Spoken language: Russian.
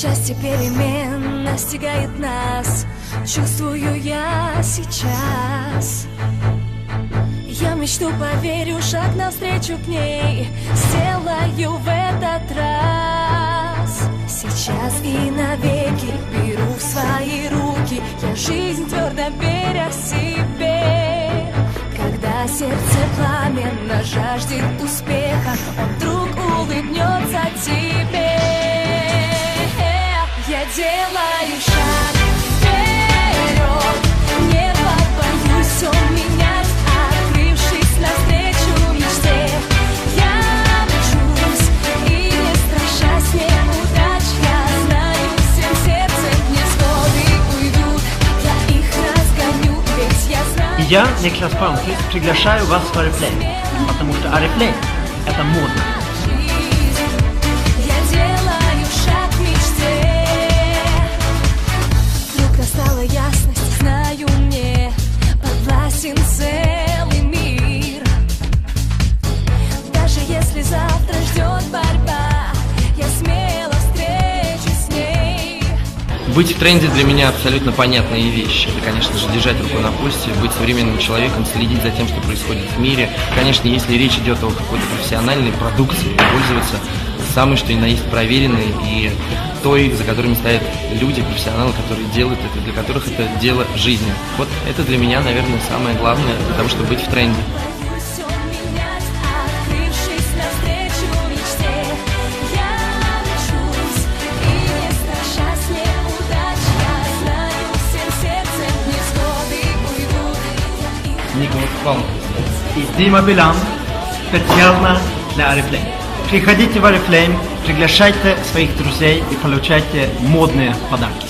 Счастье перемен настигает нас, чувствую я сейчас. Я в мечту поверю, шаг навстречу к ней сделаю в этот раз. Сейчас и навеки беру в свои руки я жизнь, твердо веря в себе. Когда сердце пламенно жаждет успеха, он вдруг улыбнется тебе. Я делаю шаг вперед, не побоюсь все менять, открывшись навстречу мечте. Я мчусь и не страшась неудач, я знаю, всем сердцем невзгоды уйдут, я их разгоню, ведь я знаю. Я, Niklas Palmqvist, приглашаю вас в Oriflame, потому что Oriflame – это модно. Стала ясность, знаю, мне подвластен целый мир. Даже если завтра ждет борьба, я смело встречусь с ней. Быть в тренде для меня абсолютно понятная вещь. Это, конечно же, держать руку на пульсе, быть современным человеком, следить за тем, что происходит в мире. Конечно, если речь идет о какой-то профессиональной продукции, пользоваться самой, что ни на есть, проверенной и той, за которыми стоят люди, профессионалы, которые делают это, для которых это дело жизни. Вот это для меня, наверное, самое главное для того, чтобы быть в тренде. Niklas Palmqvist и Дима Билан специально для Oriflame. Приходите в Oriflame, приглашайте своих друзей и получайте модные подарки.